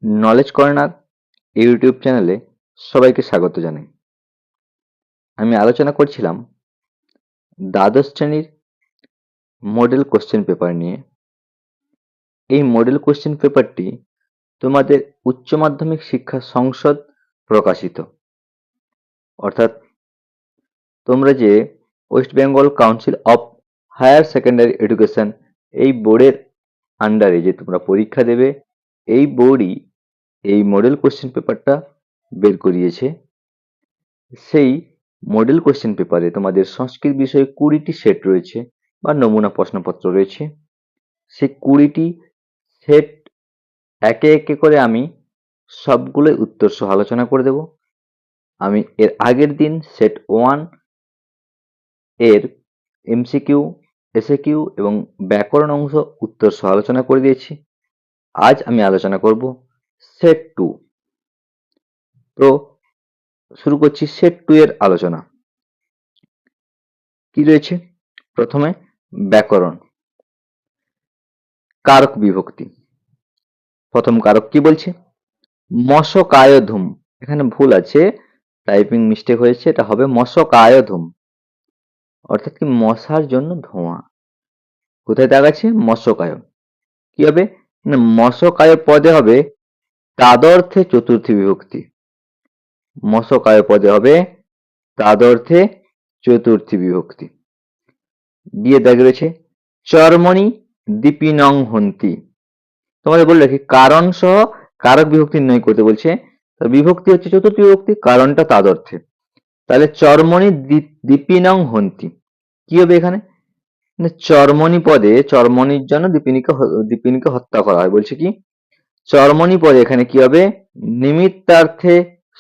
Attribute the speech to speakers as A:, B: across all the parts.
A: Knowledge corner YouTube চ্যানেলে সবাইকে স্বাগত জানাই। আমি আলোচনা করছিলাম দ্বাদশ শ্রেণীর মডেল কোশ্চেন পেপার নিয়ে। এই মডেল কোশ্চেন পেপারটি তোমাদের উচ্চ মাধ্যমিক শিক্ষা সংসদ প্রকাশিত, অর্থাৎ তোমরা যে West Bengal council of higher secondary education এই বোর্ডের আন্ডারে যে তোমরা পরীক্ষা দেবে, এই বোর্ডই এই মডেল কোশ্চেন পেপারটা বের করিয়েছে। সেই মডেল কোশ্চেন পেপারে তোমাদের সংস্কৃত বিষয়ে 20টি সেট রয়েছে বা নমুনা প্রশ্নপত্র রয়েছে। সেই 20টি সেট একে একে করে আমি সবগুলোই উত্তর সহ আলোচনা করে দেব। আমি এর আগের দিন সেট 1 এর এমসিকিউ, এসএকিউ এবং ব্যাকরণ অংশ উত্তর সহ আলোচনা করে দিয়েছি। আজ আমি আলোচনা করব সেট 2। তো শুরু করছি সেট 2 এর আলোচনা। কি রয়েছে? প্রথমে ব্যাকরণ, কারক বিভক্তি। প্রথম কারক কি বলছে? মশকায়ধূম। এখানে ভুল আছে, টাইপিং মিস্টেক হয়েছে, এটা হবে মশকায়ধূম, অর্থাৎ কি মশার জন্য ধোঁয়া। কোথায় দাগ আছে? মশকায়। কি হবে না, মশকায় পদে হবে তাদর্থে চতুর্থী বিভক্তি। মশকায় পদে হবে তাদর্থে চতুর্থী বিভক্তি। দিয়ে দাগে রয়েছে চর্মণি দীপিনং হন্তি। তোমাদের বলে রাখি, কারণ সহ কারক বিভক্তি নির্ণয় করতে বলছে। বিভক্তি হচ্ছে চতুর্থী বিভক্তি, কারণটা তাদর্থে। তাহলে চর্মণি দীপিনং হন্তি কি হবে এখানে? চর্মণি পদে চর্মণির জন্য দীপিনীকে হত্যা করা হয়। বলছে কি চর্মণি পদে এখানে কি হবে? নিমিত্তার্থে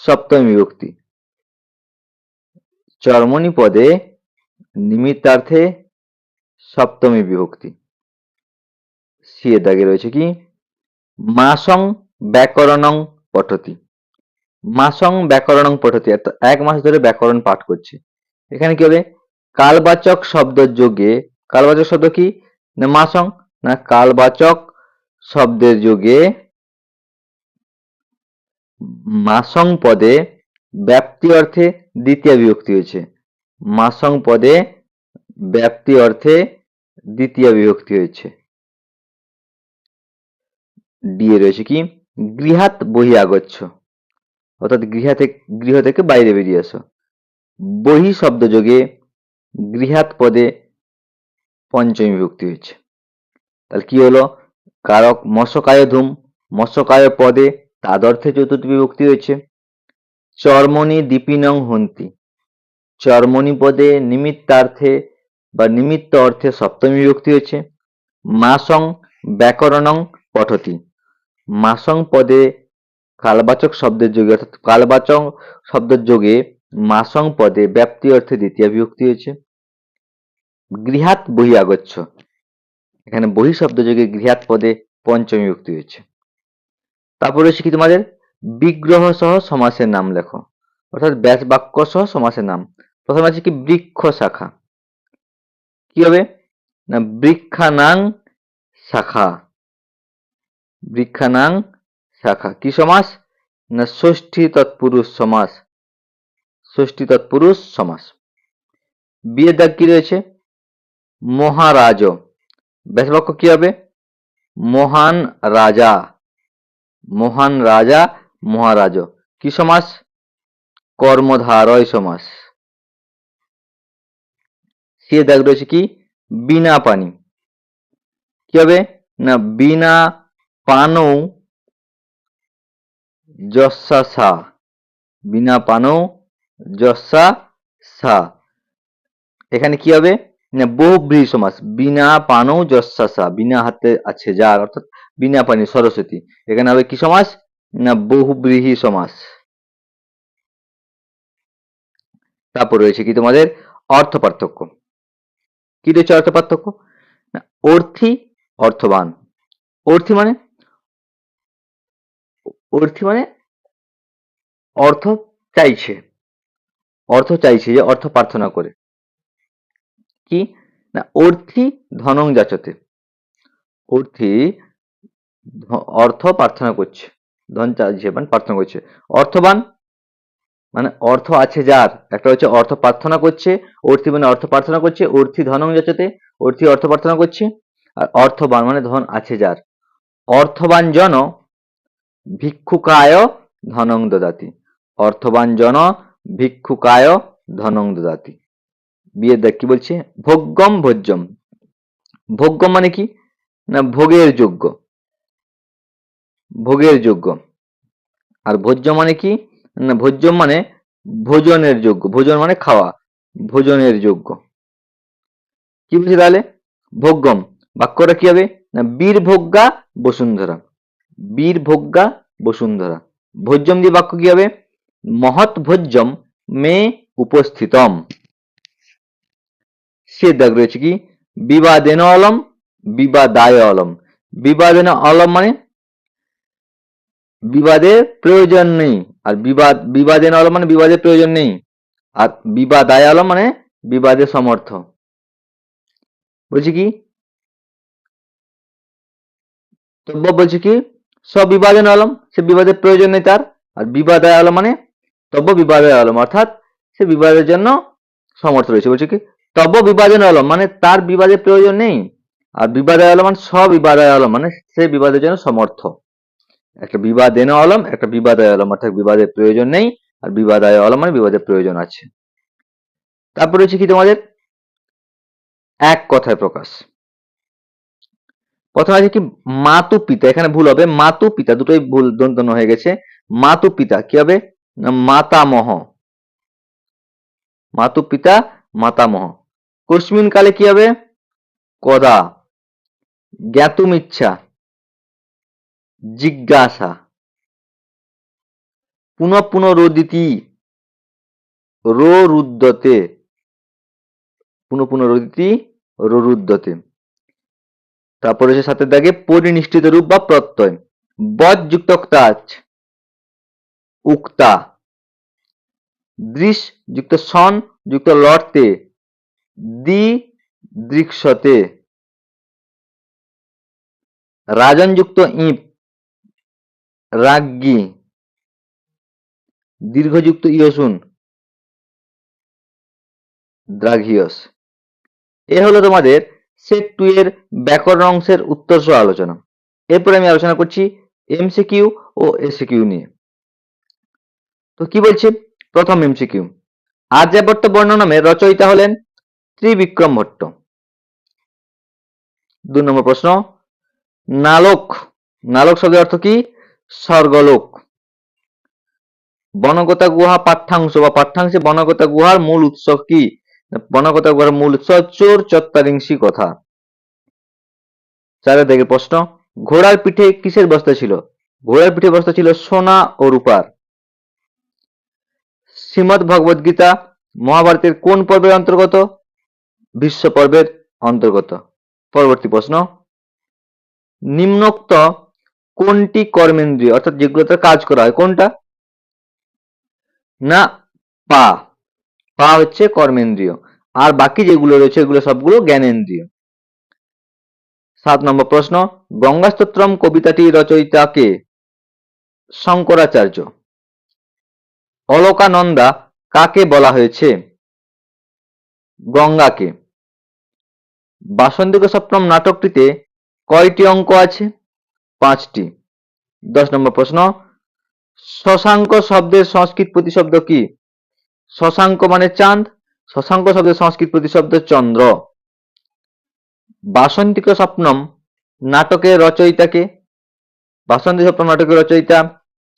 A: সপ্তমী বিভক্তি। চর্মণি পদে নিমিত্তার্থে সপ্তমী বিভক্তি। সি এর দাগে রয়েছে কি মাসং ব্যাকরণং পঠতি। মাসং ব্যাকরণং পঠতি, এক মাস ধরে ব্যাকরণ পাঠ করছে। এখানে কি হবে? কালবাচক শব্দ যোগে, কালবাচক শব্দ কি না মাসং, না কালবাচক শব্দের যোগে মাসং পদে ব্যাপ্তি অর্থে দ্বিতীয় বিভক্তি হয়েছে। মাসং পদে ব্যাপ্তি অর্থে দ্বিতীয় বিভক্তি হয়েছে। দিয়ে রয়েছে কি গৃহাত বহি আগচ্ছ, অর্থাৎ গৃহ থেকে বাইরে বেরিয়ে আসো। বহি শব্দ যোগে গৃহাত পদে পঞ্চমী বিভক্তি হয়েছে। তাহলে কি হলো? কারক মশকায় ধূম, মশকায় পদে তাদর্থে চতুর্থী বিভক্তি হয়েছে। চর্মণি দীপিনং হন্তি, চর্মণি পদে নিমিত্তার্থে বা নিমিত্ত অর্থে সপ্তমী বিভক্তি হয়েছে। মাসং ব্যাকরণং পঠতি, মাসং পদে কালবাচক শব্দের যোগে, অর্থাৎ কালবাচক শব্দের যোগে মাসং পদে ব্যাপ্তি অর্থে দ্বিতীয় বিভক্তি হয়েছে। গৃহাত বহি আগচ্ছ, এখানে বহি শব্দ যোগে গৃহাত পদে পঞ্চমী বিভক্তি হয়েছে। তারপরে হচ্ছে কি তোমাদের বিগ্রহ সহ সমাসের নাম লেখো, অর্থাৎ ব্যাস বাক্য সহ সমাসের নাম। প্রথমে আছে কি বৃক্ষ শাখা। কি হবে না বৃক্ষানাং শাখা। বৃক্ষানাং শাখা কি সমাস? না ষষ্ঠী তৎপুরুষ সমাস। ষষ্ঠী তৎপুরুষ সমাস। বিয়ের দাগ কি রয়েছে? মহারাজ, ব্যাস বাক্য কি হবে? মহান রাজা। মহান রাজা মহারাজ কি সমাস? কর্মধারয় সমাস। সে দাগ রয়েছে কি বিনা পানি। কি হবে না বিনা পানৌ যস্যা সা। বিনা পানৌ যস্যা সা, এখানে কি হবে না বহুব্রীহি সমাস। বিনা পানৌ যস্যা সা, বিনা হাতে আছে যার, অর্থাৎ বিনা পানি সরস্বতী, এখানে হবে কি সমাস না বহুব্রীহি সমাস। তারপর রয়েছে কি তোমাদের অর্থ পার্থক্য। কি রয়েছে অর্থ পার্থক্য? না অর্থী অর্থবান। অর্থী মানে অর্থী মানে অর্থ চাইছে, অর্থ চাইছে, যে অর্থ প্রার্থনা করে। কি না অর্থী ধনং যাচতে, অর্থী অর্থ প্রার্থনা করছে। ধন চাইছে মানে প্রার্থনা করছে। অর্থবান মানে অর্থ আছে যার, একটা হচ্ছে অর্থ প্রার্থনা করছে, অর্থী মানে অর্থ প্রার্থনা করছে, অর্থী ধনং যাচতে, অর্থী অর্থ প্রার্থনা করছে। আর অর্থবান মানে ধন আছে যার। অর্থবান জন ভিক্ষুকায় ধনং দদাতি, অর্থবান জন ভিক্ষুকায় ধনং দদাতি। বিয়ের দেখ কি বলছে, ভোগ্যম ভোজ্যম। ভোগ্যম মানে কি না ভোগের যোগ্য, ভোগের যোগ্য। আর ভোজ্য মানে কি না ভোজ্যম মানে ভোজনের যোগ্য, ভোজন মানে খাওয়া, ভোজনের যোগ্য। কি বলছে তাহলে, ভোগ্যম বাক্যটা কি হবে না বীর ভোগ্যা বসুন্ধরা, বীর ভোগ্যা বসুন্ধরা। ভোজ্যম দিয়ে বাক্য কি হবে, মহৎ ভোজ্যম মে উপস্থিতম। সে দাগ রয়েছে কি বিবাদেন অলম বিবাদায় অলম। বিবাদেন অলম মানে বিবাদের প্রয়োজন নেই, আর বিবাদেন অলম মানে বিবাদের প্রয়োজন নেই, আর বিবাদায় অলম মানে বিবাদের সমর্থ। বলছি কি তব্য বলছে কি সবিবাদেন অলম, সে বিবাদের প্রয়োজন নেই তার। আর বিবাদায় অলম মানে তব্য বিবাদায় অলম, অর্থাৎ সে বিবাদের জন্য সমর্থ রয়েছে। বলছে কি তব্য বিবাদেন অলম মানে তার বিবাদের প্রয়োজন নেই, আর বিবাদায় অলম মানে সবিবাদায় অলম মানে সে বিবাদের জন্য সমর্থ। একটা বিবাদেন অলম, একটা বিবাদায় অলম, অর্থাৎ বিবাদের প্রয়োজন নেই, আর বিবাদায় অলম মানে বিবাদের প্রয়োজন আছে। তারপরে হচ্ছে কি তোমাদের এক কথায় প্রকাশ। প্রথমে আছে কি মাতু পিতা, এখানে ভুল হবে, মাতু পিতা দুটোই ভুল, দন্তন্য হয়ে গেছে। মাতু পিতা কি হবে না মাতামহ, মাতু পিতা মাতামহ। কস্মিন কালে কি হবে কদা। জ্ঞাতুম ইচ্ছা জিজ্ঞাসা। পুনঃ পুনরোদিতি রোরুদ্যতে, পুনঃ পুনরোদিতি রোরুদ্যতে। তারপরে হচ্ছে সাথে দাগে পরিনিষ্ঠিত রূপ বা প্রত্যয়। বদ যুক্ত ক্তাচ উক্তা। দৃশ যুক্ত সন যুক্ত লড়তে দি দৃক্ষতে। রাজন যুক্ত ইপ রাজ্ঞী। দীর্ঘযুক্ত ইয়সুন দ্রাঘিয়স। এ হলো তোমাদের সেট 2 এর ব্যাকরণ অংশের উত্তর সহ আলোচনা। এরপরে আমি আলোচনা করছি এমসিকিউ ও এসিকিউ নিয়ে। তো কি বলছে প্রথম এমসিকিউ, আর্যাবর্ত বর্ণনামের রচয়িতা হলেন ত্রিবিক্রম ভট্ট। 2 নম্বর প্রশ্ন, নালক, নালক শব্দের অর্থ কি স্বর্গলোক। বনগতা গুহা পাঠ্যাংশ বা পাঠ্যাংশে বনগতা গুহার মূল উৎস কি, বনগতা গুহার মূল উৎস চোর চত্বারিংশী কথা। 4 দিকে প্রশ্ন, ঘোড়ার পিঠে কিসের বস্তা ছিল, ঘোড়ার পিঠে বস্তা ছিল সোনা ও রূপার। শ্রীমদ ভগবদ গীতা মহাভারতের কোন পর্বের অন্তর্গত, ভীষ্ম পর্বের অন্তর্গত। পরবর্তী প্রশ্ন, নিম্নোক্ত কোনটি কর্মেন্দ্রিয়, অর্থাৎ যেগুলোতে কাজ করা হয় কোনটা না পা, পা হচ্ছে কর্মেন্দ্রিয়, আর বাকি যেগুলো রয়েছে এগুলো সবগুলো জ্ঞানেন্দ্রিয়। 7 নম্বর প্রশ্ন, গঙ্গা স্তোত্রম কবিতাটি রচয়িতা কে, শঙ্করাচার্য। অলকানন্দা কাকে বলা হয়েছে, গঙ্গাকে। বাসন্তিক সপ্তম নাটকটিতে কয়টি অঙ্ক আছে, 5টি। 10 নম্বর প্রশ্ন, শশাঙ্ক শব্দের সংস্কৃত প্রতিশব্দ কি, শশাঙ্ক মানে চাঁদ, শশাঙ্ক শব্দের সংস্কৃত প্রতিশব্দ চন্দ্র। বাসন্তিক স্বপ্নম নাটকের রচয়িতা কে, বাসন্তী স্বপ্নম নাটকের রচয়িতা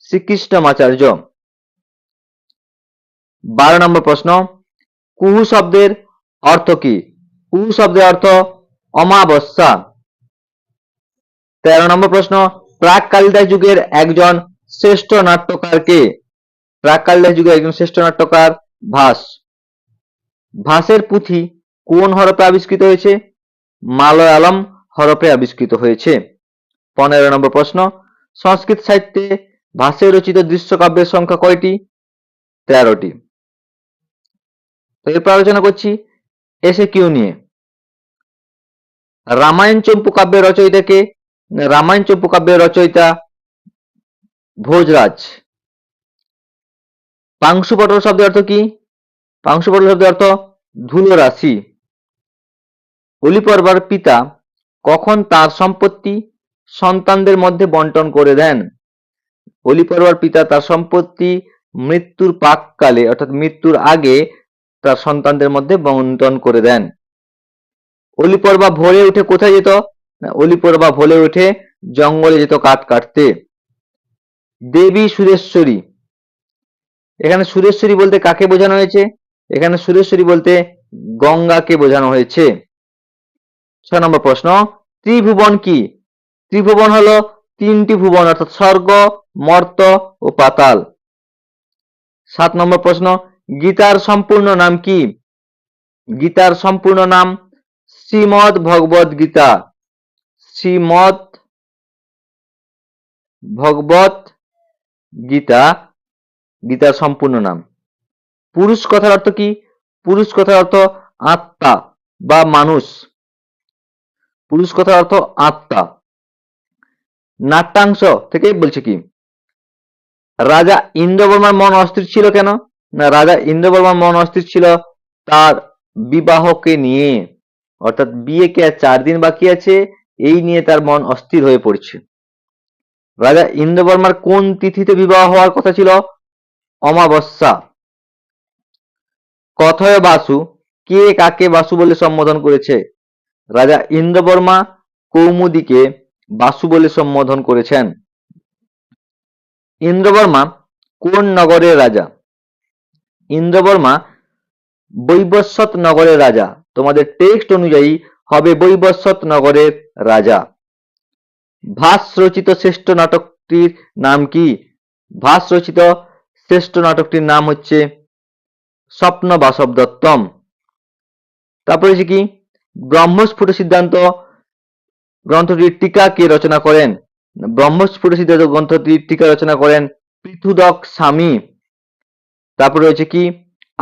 A: শ্রীকৃষ্ণমাচার্য। 12 নম্বর প্রশ্ন, কুহু শব্দের অর্থ কি, কুহু শব্দের অর্থ অমাবস্যা। 13 নম্বর প্রশ্ন, প্রাক কালিদাস যুগের একজন শ্রেষ্ঠ নাট্যকার কে, প্রাক কালিদাস যুগের একজন শ্রেষ্ঠ নাট্যকার ভাস। ভাসের পুঁথি কোন হরফে আবিষ্কৃত হয়েছে, মালয়ালম হরফে আবিষ্কৃত হয়েছে। 15 নম্বর প্রশ্ন, সংস্কৃত সাহিত্যে ভাসের রচিত দৃশ্যকাব্যের সংখ্যা কয়টি, 13টি। তো এরপর আলোচনা করছি এসে কিউ নিয়ে। রামায়ণ চম্পু কাব্যের রচয়িতা কে, রামায়ণ চম্পু কাব্যের রচয়িতা ভোজরাজ। পাংশুপটল শব্দের অর্থ কি? পাংশুপটল শব্দের অর্থ ধুলো রাশি। অলিপর্বার পিতা কখন তার সম্পত্তি সন্তানদের মধ্যে বন্টন করে দেন? অলিপর্বার পিতা তার সম্পত্তি মৃত্যুর প্রাক্কালে অর্থাৎ মৃত্যুর আগে তার সন্তানদের মধ্যে বন্টন করে দেন। অলিপর্বা ভোরে উঠে কোথায় যেত? না, অলিপর্বা ভোরে উঠে জঙ্গলে যেত কাঠ কাটতে। দেবী সুরেশ্বরী, এখানে সুরেশ্বরী বলতে কাকে বোঝানো হয়েছে? এখানে সুরেশ্বরী বলতে গঙ্গাকে বোঝানো হয়েছে। 6 নম্বর প্রশ্ন, ত্রিভুবন কি? ত্রিভুবন হলো তিনটি ভুবন অর্থাৎ স্বর্গ, মর্ত ও পাতাল। 7 নম্বর প্রশ্ন, গীতার সম্পূর্ণ নাম কি? গীতার সম্পূর্ণ নাম শ্রীমদ্ ভগবদ গীতা। শ্রীমদ্ ভগবদ গীতা গীতার সম্পূর্ণ নাম। পুরুষ কথার অর্থ কি? পুরুষ কথার অর্থ আত্মা বা মানুষ। পুরুষ কথার অর্থ আত্মা। নাট্যাংশ থেকেই বলছে কি? রাজা ইন্দ্রবর্মার মন অস্থির ছিল কেন? না, রাজা ইন্দ্রবর্মার মন অস্থির ছিল তার বিবাহকে নিয়ে, অর্থাৎ বিয়েকে আর 4 দিন বাকি আছে, এই নিয়ে তার মন অস্থির হয়ে পড়ছে। রাজা ইন্দ্রবর্মার কোন তিথিতে বিবাহ হওয়ার কথা ছিল? অমাবস্যা। কথয় বাসু, কে কাকে বাসু বলে সম্বোধন করেছে? রাজা ইন্দ্রবর্মা কৌমুদীকে বাসু বলে সম্বোধন করেছেন। ইন্দ্রবর্মা কোন নগরের রাজা? ইন্দ্রবর্মা বৈবস্বত নগরের রাজা। তোমাদের টেক্সট অনুযায়ী হবে বৈবস্বত নগরের রাজা। ভাস রচিত শ্রেষ্ঠ নাটকটির নাম কি? ভাস রচিত শ্রেষ্ঠ নাটকটির নাম হচ্ছে স্বপ্ন বাসব দত্তম। তারপরে হচ্ছে কি? ব্রহ্মস্ফুট সিদ্ধান্ত গ্রন্থটির টিকা কে রচনা করেন? ব্রহ্মস্ফুট সিদ্ধান্ত গ্রন্থটির টিকা রচনা করেন পৃথুদক স্বামী। তারপরে রয়েছে কি?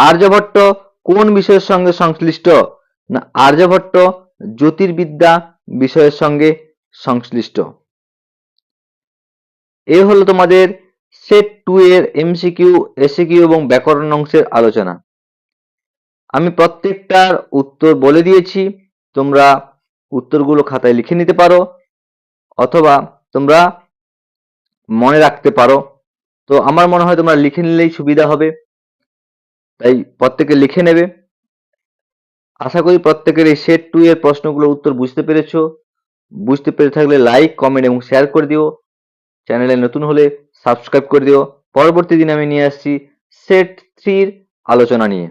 A: আর্যভট্ট কোন বিষয়ের সঙ্গে সংশ্লিষ্ট? না, আর্যভট্ট জ্যোতির্বিদ্যা বিষয়ের সঙ্গে সংশ্লিষ্ট। এ হলো তোমাদের সেট 2 এর এমসিকিউ, এসিকিউ এবং ব্যাকরণ অংশের আলোচনা। আমি প্রত্যেকটার উত্তর বলে দিয়েছি, তোমরা উত্তরগুলো খাতায় লিখে নিতে পারো অথবা তোমরা মনে রাখতে পারো। তো আমার মনে হয় তোমরা লিখে নিলেই সুবিধা হবে, তাই প্রত্যেকে লিখে নেবে। আশা করি প্রত্যেকের এই সেট 2 এর প্রশ্নগুলোর উত্তর বুঝতে পেরেছো। বুঝতে পেরে থাকলে লাইক, কমেন্ট এবং শেয়ার করে দিও। চ্যানেলে নতুন হলে সাবস্ক্রাইব করে দিও। পরবর্তী দিন আমি নিয়ে আসছি সেট 3 এর আলোচনা নিয়ে।